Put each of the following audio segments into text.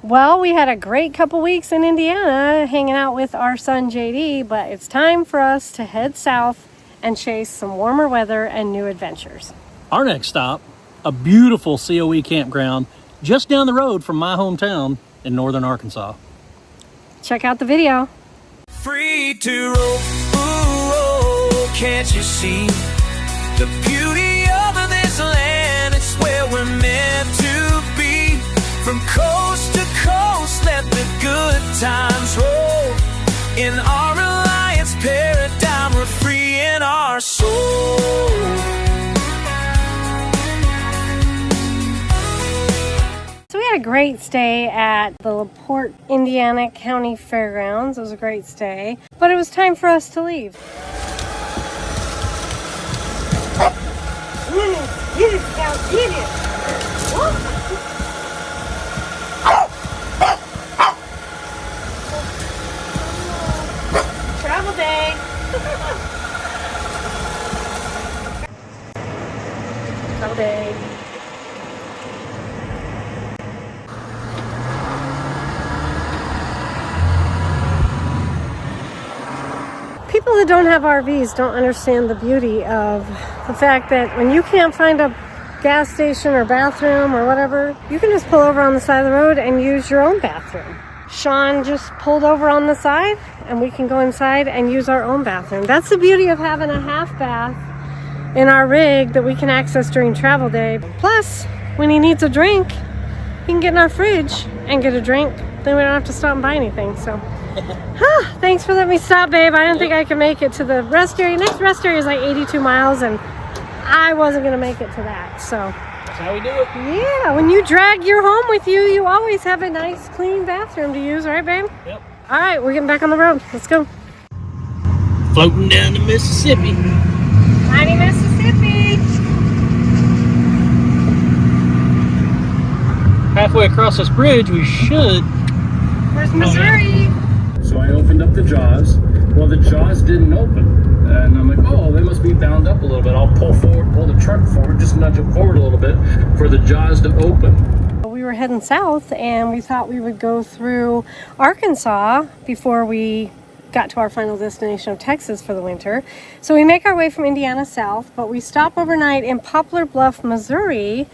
Well, we had a great couple weeks in Indiana hanging out with our son JD, but it's time for us to head south and chase some warmer weather and new adventures. Our next stop, a beautiful COE campground just down the road from my hometown in northern Arkansas. Check out the video. Free to roll, ooh, can't you see the beauty of this land? It's where we're meant to be. From coast to coast, let the good times roll. In our Alliance paradigm, we're free in our soul. So we had a great stay at the LaPorte, Indiana County Fairgrounds. It was a great stay, but it was time for us to leave. Get it, Scout, get it! Travel day! Travel day. People that don't have RVs don't understand the beauty of the fact that when you can't find a gas station or bathroom or whatever, you can just pull over on the side of the road and use your own bathroom. Sean just pulled over on the side and we can go inside and use our own bathroom. That's the beauty of having a half bath in our rig that we can access during travel day. Plus, when he needs a drink, he can get in our fridge and get a drink. Then we don't have to stop and buy anything, so. Thanks for letting me stop, babe. I didn't think I could make it to the rest area. Next rest area is like 82 miles, and I wasn't going to make it to that, so. That's how we do it. Yeah, when you drag your home with you, you always have a nice, clean bathroom to use, right, babe? Yep. All right, we're getting back on the road. Let's go. Floating down the Mississippi. Mighty Mississippi. Halfway across this bridge, we should. Where's Missouri? So I opened up the jaws. Well, the jaws didn't open. And I'm like, oh, they must be bound up a little bit. I'll pull forward, pull the truck forward, just nudge it forward a little bit for the jaws to open. We were heading south and we thought we would go through Arkansas before we got to our final destination of Texas for the winter. So we make our way from Indiana south, but we stop overnight in Poplar Bluff, Missouri,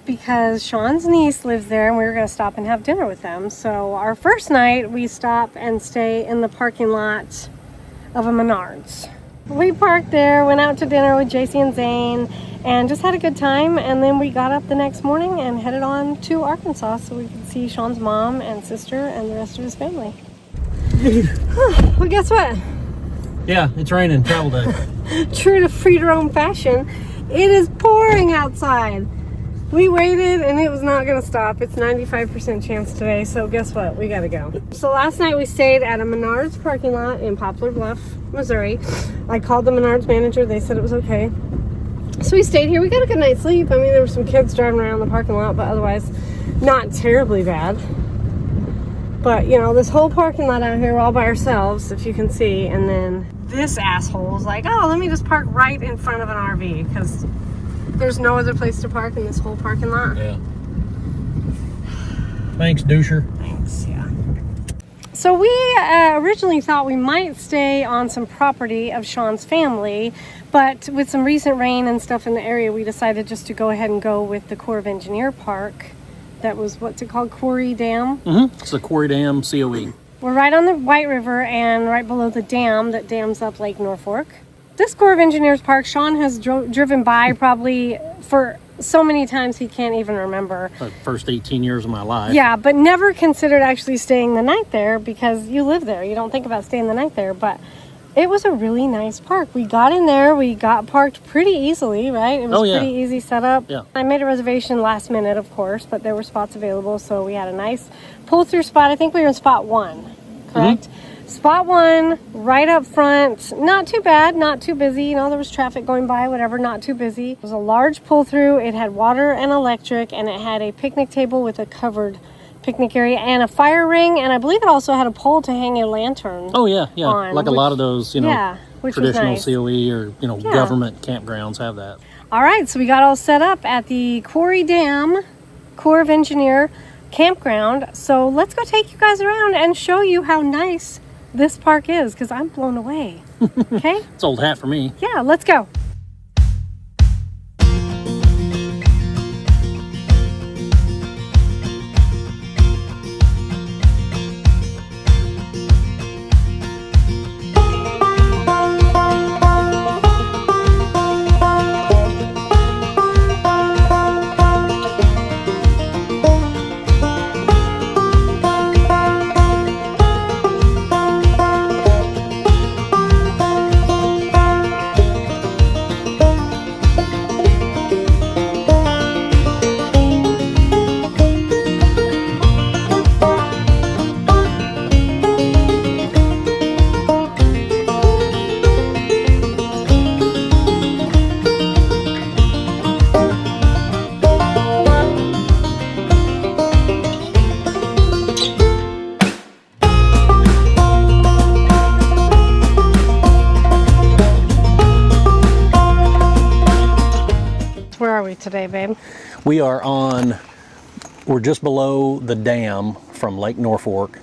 because Sean's niece lives there and we were going to stop and have dinner with them. So our first night we stop and stay in the parking lot of a Menards. We parked there, went out to dinner with JC and Zane, and just had a good time. And then we got up the next morning and headed on to Arkansas so we could see Sean's mom and sister and the rest of his family. Well, guess what? Yeah, it's raining. Travel day. True to free-to-roam fashion, it is pouring outside. We waited and it was not going to stop. It's 95% chance today, so guess what? We got to go. So last night we stayed at a Menards parking lot in Poplar Bluff, Missouri. I called the Menards manager. They said it was okay. So we stayed here. We got a good night's sleep. I mean, there were some kids driving around the parking lot, but otherwise not terribly bad. But, you know, this whole parking lot out here, we're all by ourselves, if you can see. And then this asshole is like, oh, let me just park right in front of an RV because there's no other place to park in this whole parking lot. Yeah. Thanks, doucher. Thanks, yeah. So we originally thought we might stay on some property of Sean's family, but with some recent rain and stuff in the area, we decided just to go ahead and go with the Corps of Engineer Park. That was, what's it called, Quarry Dam? Mm-hmm. It's the Quarry Dam COE. We're right on the White River and right below the dam that dams up Lake Norfork. This Corps of Engineers Park, Sean has driven by probably for so many times he can't even remember. The first 18 years of my life. Yeah, but never considered actually staying the night there because you live there. You don't think about staying the night there, but it was a really nice park. We got in there, we got parked pretty easily, right? It was pretty easy setup. Yeah. I made a reservation last minute, of course, but there were spots available, so we had a nice pull-through spot. I think we were in spot 1, correct? Mm-hmm. Spot 1, right up front, not too bad, not too busy. You know, there was traffic going by, whatever, not too busy. It was a large pull-through. It had water and electric, and it had a picnic table with a covered picnic area and a fire ring, and I believe it also had a pole to hang a lantern. Oh, yeah, yeah. On, like a lot of those, you know, traditional nice. COE or, you know, government campgrounds have that. All right, so we got all set up at the Quarry Dam Corps of Engineer Campground. So let's go take you guys around and show you how nice this park is, because I'm blown away. Okay? It's old hat for me. Yeah, let's go. Where are we today, babe? We're just below the dam from Lake Norfork.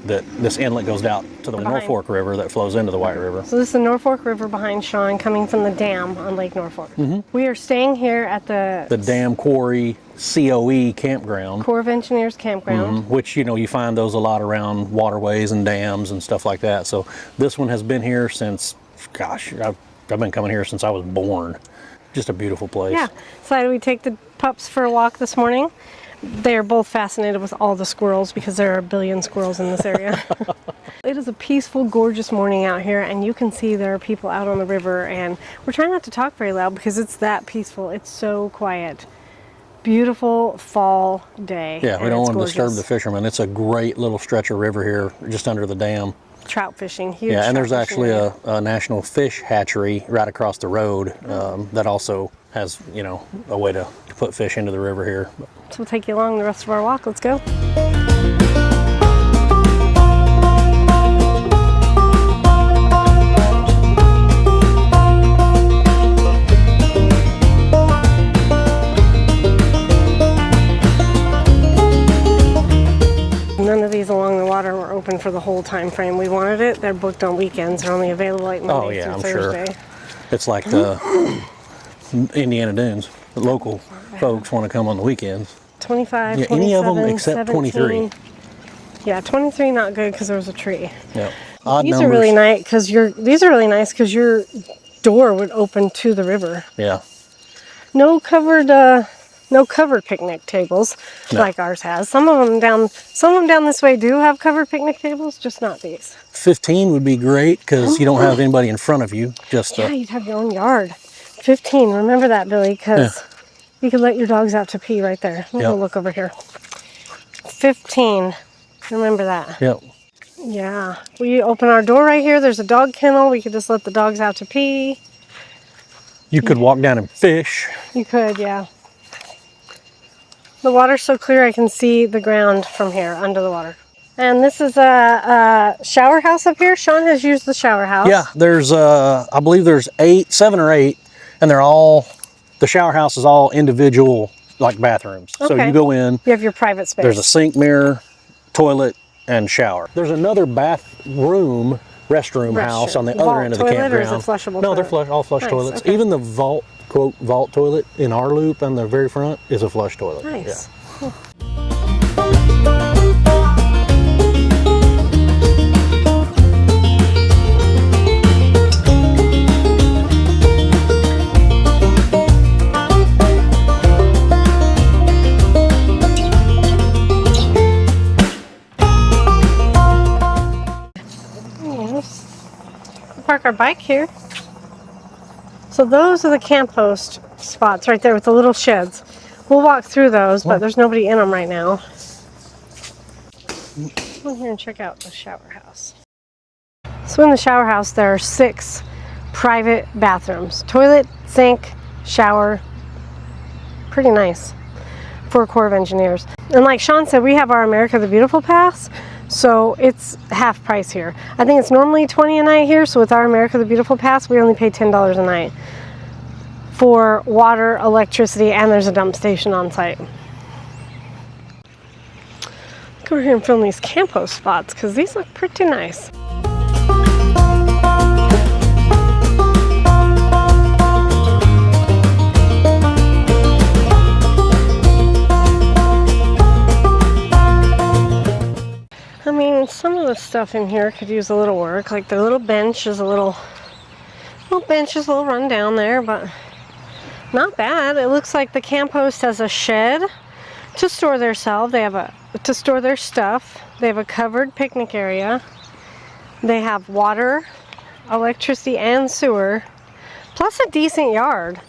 This inlet goes out to the Norfork River that flows into the White River. So this is the Norfork River behind Sean, coming from the dam on Lake Norfork. We are staying here at the Dam Quarry COE campground. Corps of Engineers campground. Which, you find those a lot around waterways and dams and stuff like that. So this one has been here since, gosh, I've been coming here since I was born. Just a beautiful place. Yeah. Decided we take the pups for a walk this morning. They're both fascinated with all the squirrels because there are a billion squirrels in this area. It is a peaceful, gorgeous morning out here, and you can see there are people out on the river, and we're trying not to talk very loud because it's that peaceful. It's so quiet. Beautiful fall day. Yeah, we don't want to disturb the fishermen. It's a great little stretch of river here just under the dam. Trout fishing, huge. Yeah, and there's trout actually fishing a National Fish Hatchery right across the road that also has, a way to put fish into the river here. So we'll take you along the rest of our walk. Let's go. None of these along the water were open for the whole time frame we wanted it. They're booked on weekends. They're only available like Monday through Thursday. Sure. It's like the Indiana Dunes. The local folks want to come on the weekends. 25, yeah, 27, any of them except 17. 23. Yeah, 23 not good because there was a tree. Yeah. These are really nice because your door would open to the river. Yeah. No covered picnic tables like ours has. Some of them down this way do have covered picnic tables, just not these. 15 would be great because you don't have anybody in front of you. Yeah, you'd have your own yard. 15, remember that, Billy, because you could let your dogs out to pee right there. We'll look over here. 15, remember that. Yep. Yeah, we open our door right here. There's a dog kennel. We could just let the dogs out to pee. You could walk down and fish. You could, yeah. The water's so clear I can see the ground from here under the water. And this is a shower house up here. Sean has used the shower house. Yeah, there's I believe there's 7 or 8, and the shower house is all individual like bathrooms. Okay. So you go in. You have your private space. There's a sink, mirror, toilet, and shower. There's another restroom house on the other end of the campground. Or is it flushable? No, they're all flush toilets. Okay. Even the vault toilet in our loop on the very front is a flush toilet. Nice. Yeah. Cool. Park our bike here. So those are the camp host spots right there with the little sheds. We'll walk through those, but there's nobody in them right now. Come in here and check out the shower house. So in the shower house there are 6 private bathrooms. Toilet, sink, shower. Pretty nice for Corps of Engineers. And like Sean said, we have our America the Beautiful pass. So it's half price here. I think it's normally $20 a night here, so with our America the Beautiful pass, we only pay $10 a night for water, electricity, and there's a dump station on site. go here and film these campo spots because these look pretty nice. I mean, some of the stuff in here could use a little work. Like the little bench is a little run down there, but not bad. It looks like the camp host has a shed to store their stuff. They have to store their stuff. They have a covered picnic area. They have water, electricity, and sewer, plus a decent yard.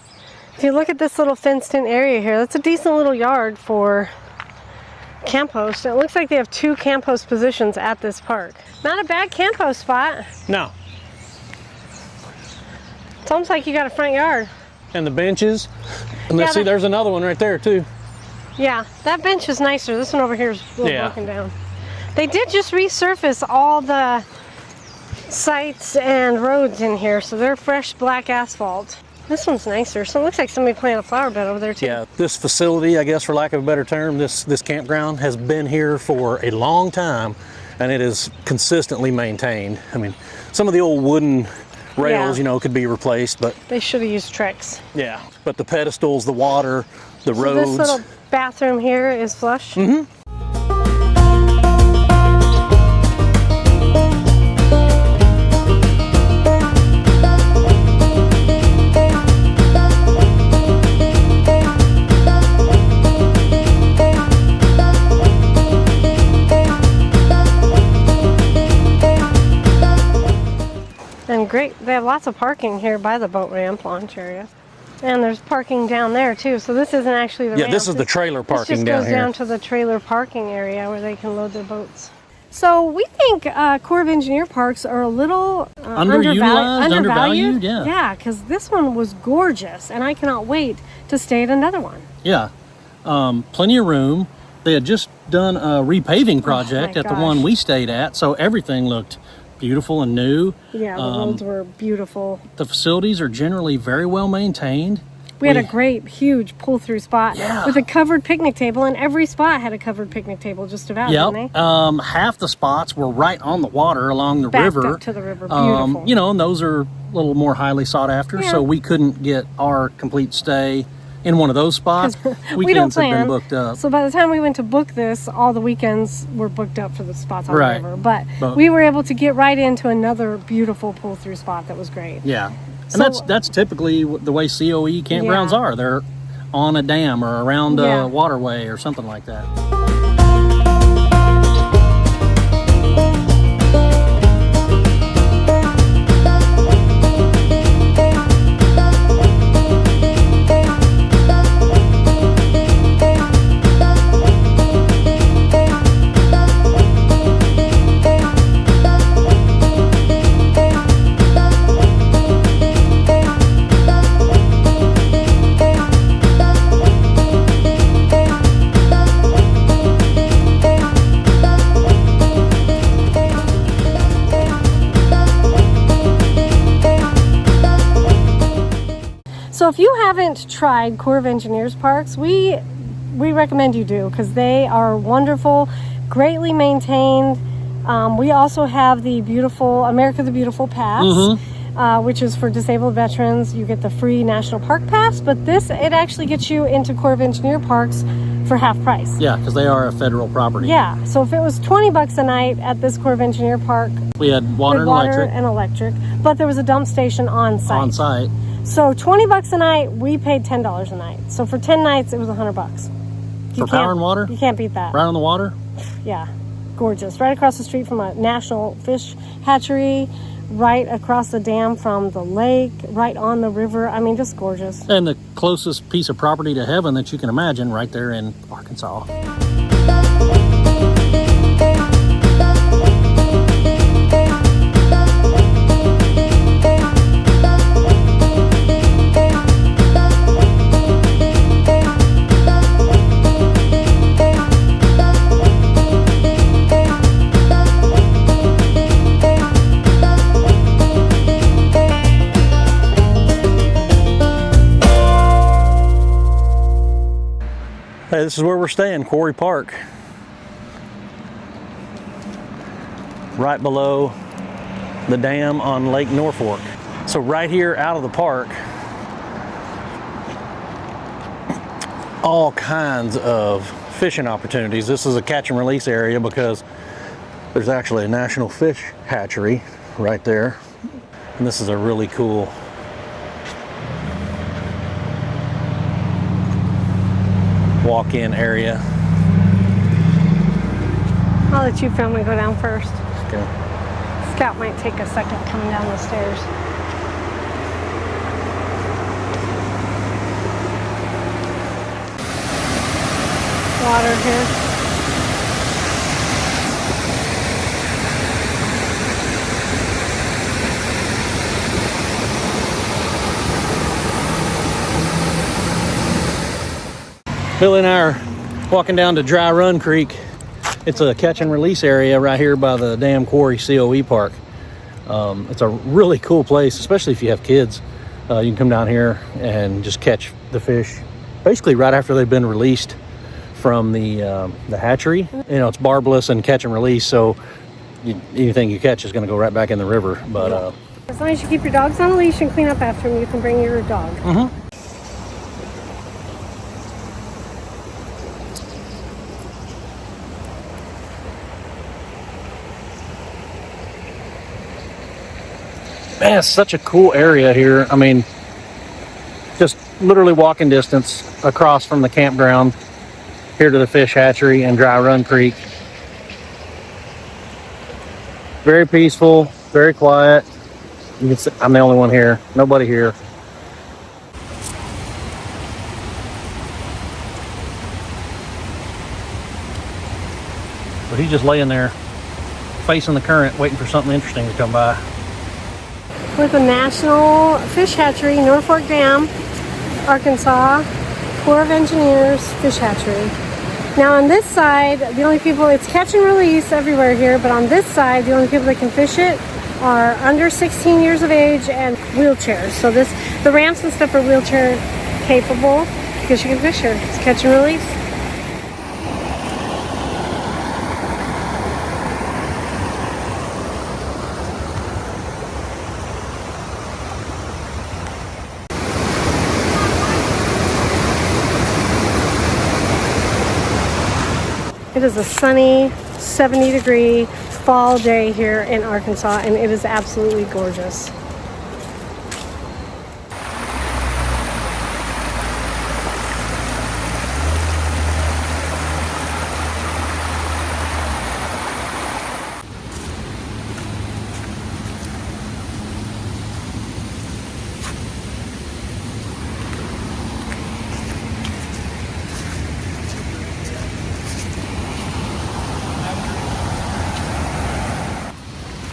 If you look at this little fenced-in area here, that's a decent little yard for camp host. It looks like they have 2 camp host positions at this park. Not a bad camp host spot. No. It's almost like you got a front yard. And the benches. And Yeah, let's see, there's another one right there too. Yeah, that bench is nicer. This one over here is a little Yeah. broken down. They did just resurface all the sites and roads in here, so they're fresh black asphalt. This one's nicer. So it looks like somebody planted a flower bed over there too. Yeah, this facility, I guess for lack of a better term, this campground has been here for a long time, and it is consistently maintained. I mean, some of the old wooden rails, Yeah. you know, could be replaced, but They should have used Trex. yeah. But the pedestals, the water, the So roads. this little bathroom here is flush. Mm-hmm. And great, they have lots of parking here by the boat ramp launch area. And there's parking down there too, so this isn't actually the Yeah, ramp. this is the trailer parking This down just goes here. down to the trailer parking area where they can load their boats. So we think Corps of Engineer parks are a little undervalued, yeah. Yeah, because this one was gorgeous, and I cannot wait to stay at another one. Yeah, plenty of room. They had just done a repaving project at the one gosh. we stayed at, so everything looked beautiful and new. Yeah, the roads were beautiful. The facilities are generally very well maintained. We had a great, huge pull-through spot Yeah. with a covered picnic table, and every spot had a covered picnic table just about, didn't they? Half the spots were right on the water along the Backed river. up to the river, beautiful. You know, and those are a little more highly sought after, Yeah. so we couldn't get our complete stay in one of those spots. we don't Weekends have plan. been booked up. So by the time we went to book this, all the weekends were booked up for the spots on Right. the river. But But- we were able to get right into another beautiful pull-through spot that was great. Yeah, So- and that's typically the way COE campgrounds Yeah. are. They're on a dam or around Yeah. a waterway or something like that. So if you haven't tried Corps of Engineers parks, we recommend you do because they are wonderful, greatly maintained. We also have the beautiful America the Beautiful Pass, which is for disabled veterans. You get the free National Park Pass, but it actually gets you into Corps of Engineer parks for half price. Yeah, because they are a federal property. Yeah, so if it was $20 a night at this Corps of Engineer park, We had water and water electric and electric, but there was a dump station on site. on site. So $20 a night, we paid $10 a night. So for 10 nights, it was $100. For power and water? You can't beat that. Right on the water? Yeah, gorgeous. Right across the street from a national fish hatchery, right across the dam from the lake, right on the river. I mean, just gorgeous. And the closest piece of property to heaven that you can imagine right there in Arkansas. Hey, this is where we're staying, Quarry Park. right below the dam on Lake Norfork. So right here out of the park, all kinds of fishing opportunities. This is a catch and release area because there's actually a National Fish Hatchery right there. And this is a really cool walk-in area. I'll let you film and go down first. Okay. Scout might take a second coming down the stairs. Water here. Billy and I are walking down to Dry Run Creek. It's a catch and release area right here by the damn Quarry COE park. It's a really cool place, especially if you have kids. You can come down here and just catch the fish basically right after they've been released from the hatchery. You know, it's barbless and catch and release, so anything you catch is going to go right back in the river. But as long as you keep your dogs on a leash and clean up after them, you can bring your dog. Man, it's such a cool area here. I mean, just literally walking distance across from the campground here to the fish hatchery and Dry Run Creek. Very peaceful, very quiet. You can see, I'm the only one here, nobody here. But he's just laying there facing the current, waiting for something interesting to come by. We're at the National Fish Hatchery, Norfork Dam, Arkansas, Corps of Engineers Fish Hatchery. Now on this side, the only people, it's catch and release everywhere here, but on this side, the only people that can fish it are under 16 years of age and wheelchairs. So the ramps and stuff are wheelchair capable because you can fish here. It's catch and release. It is a sunny 70-degree fall day here in Arkansas, and it is absolutely gorgeous.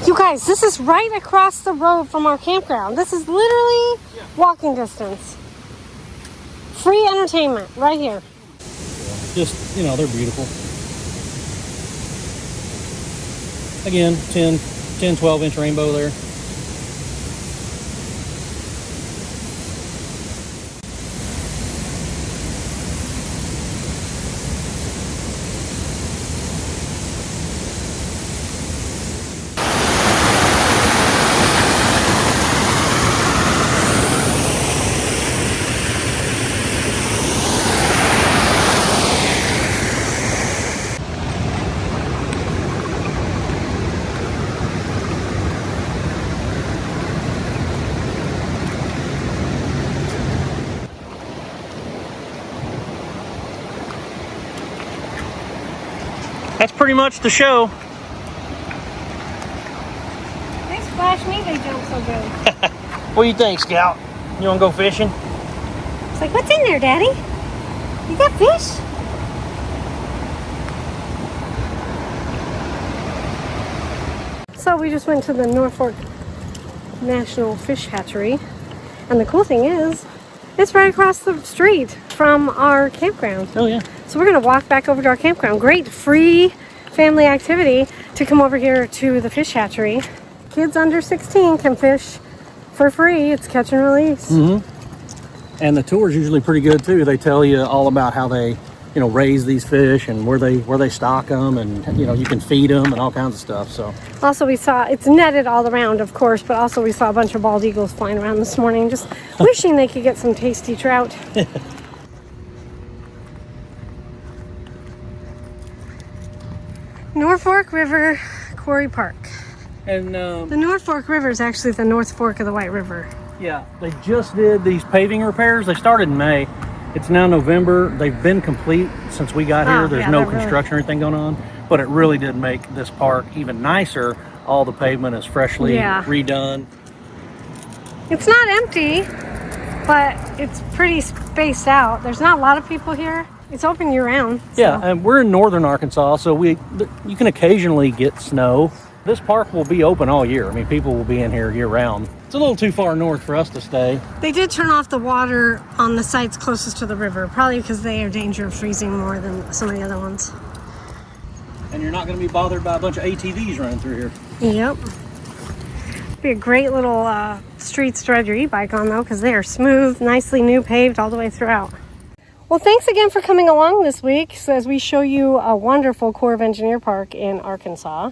You guys, this is right across the road from our campground. This is literally walking distance. Free entertainment right here. Just, you know, they're beautiful. Again, 10, 12 inch rainbow there. That's pretty much the show. They splash me, they jump so good. What do you think, Scout? You want to go fishing? It's like, what's in there, Daddy? You got fish? So we just went to the Norfork National Fish Hatchery. And the cool thing is, it's right across the street from our campground. Oh, yeah. So we're going to walk back over to our campground. Great free family activity to come over here to the fish hatchery. Kids under 16 can fish for free. It's catch and release. And the tour is usually pretty good too. They tell you all about how they, you you know, raise these fish and where they stock them, and you know, you can feed them and all kinds of stuff. So also we saw it's netted all around, of course, but also we saw a bunch of bald eagles flying around this morning, just wishing they could get some tasty trout. Norfork River, Quarry Park. and The Norfork River is actually the North Fork of the White River. yeah, they just did these paving repairs. They started in May. It's now November. They've been complete since we got here. There's no construction or anything going on, but it really did make this park even nicer. All the pavement is freshly redone. It's not empty, but it's pretty spaced out. There's not a lot of people here. It's open year round. So. Yeah, and we're in northern Arkansas, so you can occasionally get snow. This park will be open all year. I mean, people will be in here year round. It's a little too far north for us to stay. They did turn off the water on the sites closest to the river, probably because they are in danger of freezing more than some of the other ones. And you're not going to be bothered by a bunch of ATVs running through here. Yep. Be a great little streets to ride your e-bike on, though, because they are smooth, nicely new paved all the way throughout. Well, thanks again for coming along this week as we show you a wonderful Corps of Engineer park in Arkansas.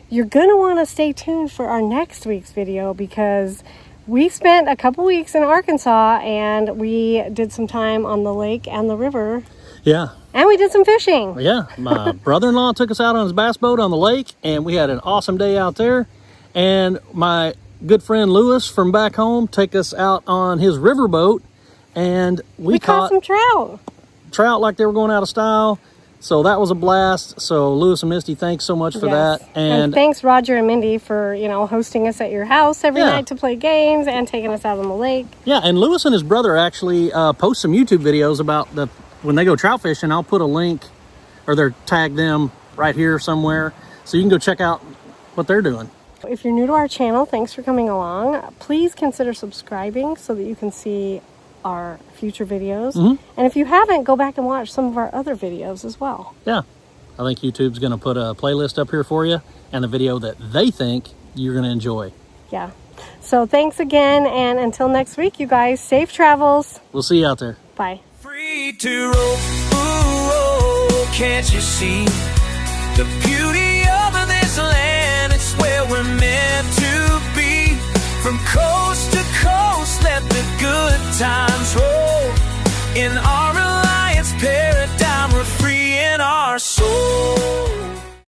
You're going to want to stay tuned for our next week's video because we spent a couple weeks in Arkansas and we did some time on the lake and the river. Yeah. And we did some fishing. Yeah. My brother-in-law took us out on his bass boat on the lake, and we had an awesome day out there. And my good friend Lewis from back home took us out on his river boat, and we caught some trout like they were going out of style. So that was a blast. So Lewis and Misty, thanks so much for that. And thanks Roger and Mindy for, you know, hosting us at your house every night to play games and taking us out on the lake. Yeah, and Lewis and his brother actually post some YouTube videos about when they go trout fishing. I'll put a link or tag them right here somewhere so you can go check out what they're doing. If you're new to our channel, thanks for coming along. Please consider subscribing so that you can see our future videos. And if you haven't, go back and watch some of our other videos as well. Yeah, I think YouTube's going to put a playlist up here for you and a video that they think you're going to enjoy. Yeah. So thanks again, and until next week, you guys, safe travels. We'll see you out there. Bye. Free to roam, ooh, oh, can't you see the beauty